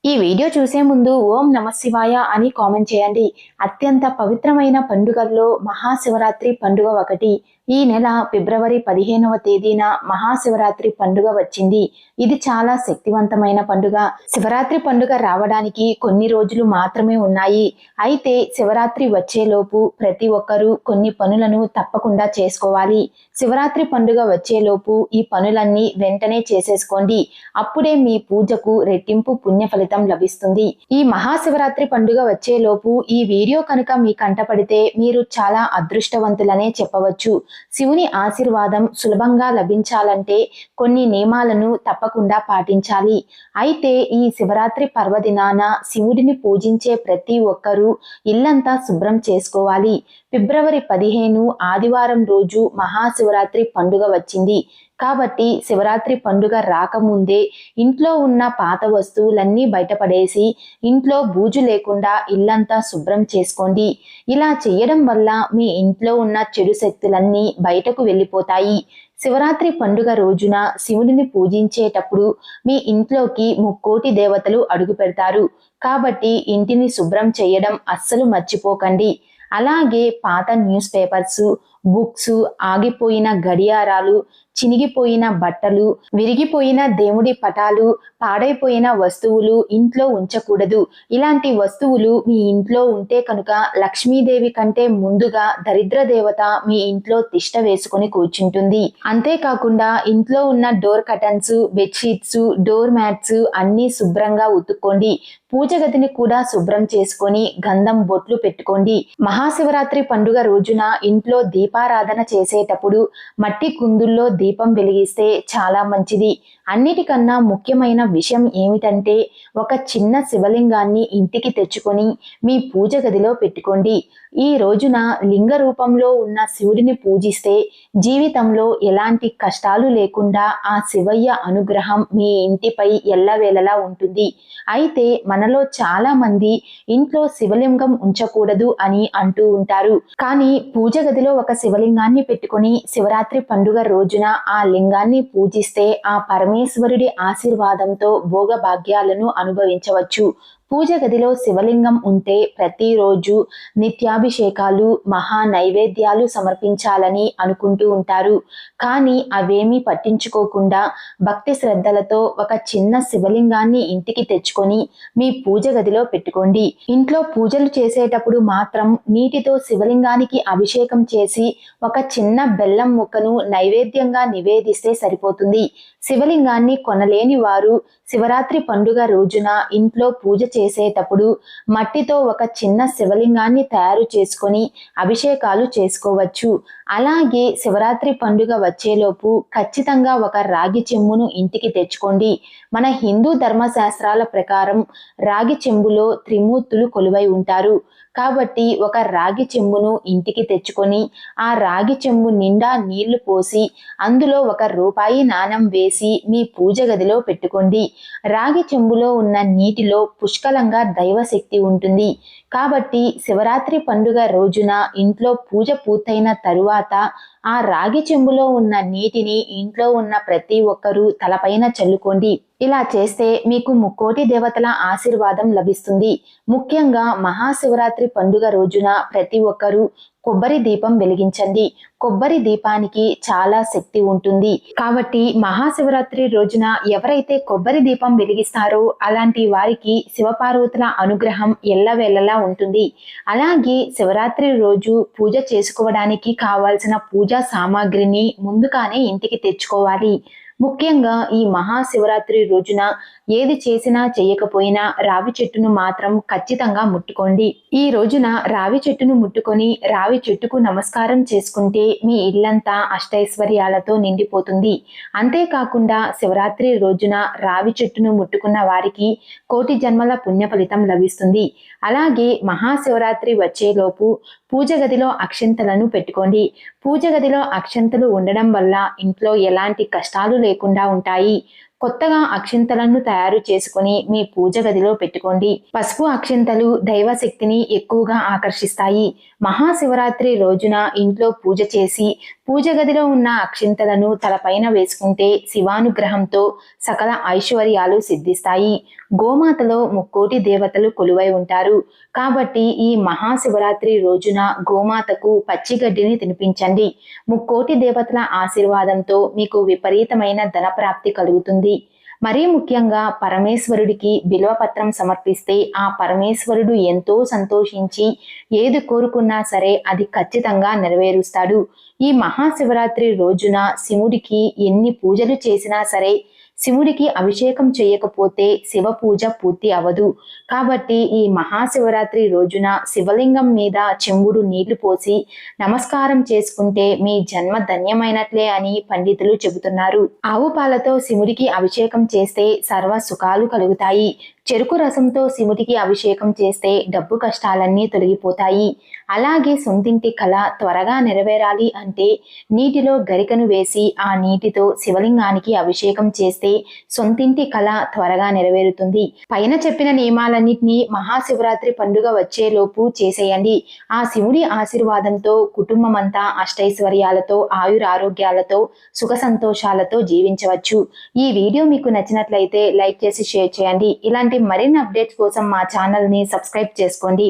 ఈ వీడియో చూసే ముందు ఓం నమ శివాయ అని కామెంట్ చేయండి. అత్యంత పవిత్రమైన పండుగల్లో మహాశివరాత్రి పండుగ ఒకటి. ఈ నెల ఫిబ్రవరి 15వ తేదీన మహాశివరాత్రి పండుగ వచ్చింది. ఇది చాలా శక్తివంతమైన పండుగ. శివరాత్రి పండుగ రావడానికి కొన్ని రోజులు మాత్రమే ఉన్నాయి. అయితే శివరాత్రి వచ్చేలోపు ప్రతి ఒక్కరూ కొన్ని పనులను తప్పకుండా చేసుకోవాలి. శివరాత్రి పండుగ వచ్చేలోపు ఈ పనులన్నీ వెంటనే చేసేసుకోండి. అప్పుడే మీ పూజకు రెట్టింపు పుణ్య ఫలితం లభిస్తుంది. ఈ మహాశివరాత్రి పండుగ వచ్చేలోపు ఈ వీడియో కనుక మీ కంటపడితే మీరు చాలా అదృష్టవంతులనే చెప్పవచ్చు. శివుని ఆశీర్వాదం సులభంగా లభించాలంటే కొన్ని నియమాలను తప్పకుండా పాటించాలి. అయితే ఈ శివరాత్రి పర్వదినాన శివుడిని పూజించే ప్రతి ఒక్కరూ ఇల్లంతా శుభ్రం చేసుకోవాలి. ఫిబ్రవరి 15 ఆదివారం రోజు మహాశివరాత్రి పండుగ వచ్చింది. కాబట్టి శివరాత్రి పండుగ రాకముందే ఇంట్లో ఉన్న పాత వస్తువులన్నీ బయటపడేసి ఇంట్లో బూజు లేకుండా ఇల్లంతా శుభ్రం చేసుకోండి. ఇలా చేయడం వల్ల మీ ఇంట్లో ఉన్న చెడు శక్తులన్నీ బయటకు వెళ్ళిపోతాయి. శివరాత్రి పండుగ రోజున శివుడిని పూజించేటప్పుడు మీ ఇంట్లోకి ముక్కోటి దేవతలు అడుగు పెడతారు. కాబట్టి ఇంటిని శుభ్రం చేయడం అస్సలు మర్చిపోకండి. అలాగే పాత న్యూస్ పేపర్స్, బుక్స్, ఆగిపోయిన గడియారాలు, చినిగిపోయిన బట్టలు, విరిగిపోయిన దేవుడి పటాలు, పాడైపోయిన వస్తువులు ఇంట్లో ఉంచకూడదు. ఇలాంటి వస్తువులు మీ ఇంట్లో ఉంటే కనుక లక్ష్మీదేవి కంటే ముందుగా దరిద్ర దేవత మీ ఇంట్లో తిష్ట వేసుకొని కూర్చుంటుంది. అంతేకాకుండా ఇంట్లో ఉన్న door curtains, bedsheets, door mats అన్నీ శుభ్రంగా ఉతుక్కోండి. పూజ గదిని కూడా శుభ్రం చేసుకొని గంధం బొట్లు పెట్టుకోండి. మహాశివరాత్రి పండుగ రోజున ఇంట్లో దీపారాధన చేసేటప్పుడు మట్టి కుందుల్లో దీపం వెలిగిస్తే చాలా మంచిది. అన్నిటికన్నా ముఖ్యమైన విషయం ఏమిటంటే ఒక చిన్న శివలింగాన్ని ఇంటికి తెచ్చుకొని మీ పూజ గదిలో పెట్టుకోండి. ఈ రోజున లింగ రూపంలో ఉన్న శివుడిని పూజిస్తే జీవితంలో ఎలాంటి కష్టాలు లేకుండా ఆ శివయ్య అనుగ్రహం మీ ఇంటిపై ఎల్లవేళలా ఉంటుంది. అయితే మనలో చాలా మంది ఇంట్లో శివలింగం ఉంచకూడదు అని అంటూ ఉంటారు. కానీ పూజ గదిలో ఒక శివలింగాన్ని పెట్టుకొని శివరాత్రి పండుగ రోజున ఆ లింగాన్ని పూజిస్తే ఆ పరమేశ్వరుడి ఆశీర్వాదంతో భోగభాగ్యాలను అనుభవించవచ్చు. పూజ గదిలో శివలింగం ఉంటే ప్రతిరోజు నిత్యాభిషేకాలు, మహా నైవేద్యాలు సమర్పించాలని అనుకుంటూ ఉంటారు. కానీ అవేమీ పట్టించుకోకుండా భక్తి శ్రద్ధలతో ఒక చిన్న శివలింగాన్ని ఇంటికి తెచ్చుకొని మీ పూజ గదిలో పెట్టుకోండి. ఇంట్లో పూజలు చేసేటప్పుడు మాత్రం నీటితో శివలింగానికి అభిషేకం చేసి ఒక చిన్న బెల్లం ముక్కను నైవేద్యంగా నివేదిస్తే సరిపోతుంది. శివలింగాన్ని కొనలేని వారు శివరాత్రి పండుగ రోజున ఇంట్లో పూజ చేసేటప్పుడు మట్టితో ఒక చిన్న శివలింగాన్ని తయారు చేసుకొని అభిషేకాలు చేసుకోవచ్చు. అలాగే శివరాత్రి పండుగ వచ్చేలోపు ఖచ్చితంగా ఒక రాగి చెంబును ఇంటికి తెచ్చుకోండి. మన హిందూ ధర్మశాస్త్రాల ప్రకారం రాగి చెంబులో త్రిమూర్తులు కొలువై ఉంటారు. కాబట్టి ఒక రాగి చెంబును ఇంటికి తెచ్చుకొని ఆ రాగి చెంబు నిండా నీళ్లు పోసి అందులో ₹1 నాణెం వేసి మీ పూజ గదిలో పెట్టుకోండి. రాగి చెంబులో ఉన్న నీటిలో పుష్కలంగా దైవశక్తి ఉంటుంది. కాబట్టి శివరాత్రి పండుగ రోజున ఇంట్లో పూజ పూర్తయిన తరువాత ఆ రాగి చెంబులో ఉన్న నీటిని ఇంట్లో ఉన్న ప్రతి ఒక్కరూ తలపైన చల్లుకోండి. ఇలా చేస్తే మీకు ముక్కోటి దేవతల ఆశీర్వాదం లభిస్తుంది. ముఖ్యంగా మహాశివరాత్రి పండుగ రోజున ప్రతి ఒక్కరూ కొబ్బరి దీపం వెలిగించండి. కొబ్బరి దీపానికి చాలా శక్తి ఉంటుంది. కాబట్టి మహాశివరాత్రి రోజున ఎవరైతే కొబ్బరి దీపం వెలిగిస్తారో అలాంటి వారికి శివపార్వతుల అనుగ్రహం ఎల్లవేళలా ఉంటుంది. అలాగే శివరాత్రి రోజు పూజ చేసుకోవడానికి కావాల్సిన పూజా సామాగ్రిని ముందుగానే ఇంటికి తెచ్చుకోవాలి. ముఖ్యంగా ఈ మహాశివరాత్రి రోజున ఏది చేసినా చేయకపోయినా రావి చెట్టును మాత్రం ఖచ్చితంగా ముట్టుకోండి. ఈ రోజున రావి చెట్టును ముట్టుకొని రావి చెట్టుకు నమస్కారం చేసుకుంటే మీ ఇల్లంతా అష్టైశ్వర్యాలతో నిండిపోతుంది. అంతేకాకుండా శివరాత్రి రోజున రావి చెట్టును ముట్టుకున్న వారికి కోటి జన్మల పుణ్య ఫలితం లభిస్తుంది. అలాగే మహాశివరాత్రి వచ్చేలోపు పూజ గదిలో అక్షంతలను పెట్టుకోండి. పూజ గదిలో అక్షంతలు ఉండడం వల్ల ఇంట్లో ఎలాంటి కష్టాలు లేకుండా ఉంటాయి. కొత్తగా అక్షింతలను తయారు చేసుకుని మీ పూజ గదిలో పెట్టుకోండి. పసుపు అక్షింతలు దైవ శక్తిని ఎక్కువగా ఆకర్షిస్తాయి. మహాశివరాత్రి రోజున ఇంట్లో పూజ చేసి పూజ గదిలో ఉన్న అక్షింతలను తలపైన వేసుకుంటే శివానుగ్రహంతో సకల ఐశ్వర్యాలు సిద్ధిస్తాయి. గోమాతలో ముక్కోటి దేవతలు కొలువై ఉంటారు కాబట్టి ఈ మహాశివరాత్రి రోజున గోమాతకు పచ్చిగడ్డిని తినిపించండి. ముక్కోటి దేవతల ఆశీర్వాదంతో మీకు విపరీతమైన ధనప్రాప్తి కలుగుతుంది. మరీ ముఖ్యంగా పరమేశ్వరుడికి బిల్వపత్రం సమర్పిస్తే ఆ పరమేశ్వరుడు ఎంతో సంతోషించి ఏది కోరుకున్నా సరే అది ఖచ్చితంగా నెరవేరుస్తాడు. ఈ మహాశివరాత్రి రోజున శివుడికి ఎన్ని పూజలు చేసినా సరే శివుడికి అభిషేకం చేయకపోతే శివ పూజ పూర్తి అవదు. కాబట్టి ఈ మహాశివరాత్రి రోజున శివలింగం మీద చెంబుడు నీళ్లు పోసి నమస్కారం చేసుకుంటే మీ జన్మ ధన్యమైనట్లే అని పండితులు చెబుతున్నారు. ఆవు పాలతో శివుడికి అభిషేకం చేస్తే సర్వ సుఖాలు కలుగుతాయి. చెరుకు రసంతో శివుడికి అభిషేకం చేస్తే డబ్బు కష్టాలన్నీ తొలగిపోతాయి. అలాగే సొంతింటి కళ త్వరగా నెరవేరాలి అంటే నీటిలో గరికను వేసి ఆ నీటితో శివలింగానికి అభిషేకం చేస్తే సొంతింటి కళ త్వరగా నెరవేరుతుంది. పైన చెప్పిన నియమాలన్నింటినీ మహాశివరాత్రి పండుగ వచ్చేలోపు చేసేయండి. ఆ శివుడి ఆశీర్వాదంతో కుటుంబం అంతా అష్టైశ్వర్యాలతో ఆయురారోగ్యాలతో సుఖ సంతోషాలతో జీవించవచ్చు. ఈ వీడియో మీకు నచ్చినట్లయితే లైక్ చేసి షేర్ చేయండి. ఇలాంటి మరిన్ని అప్డేట్స్ కోసం మా ఛానల్ని సబ్స్క్రైబ్ చేసుకోండి.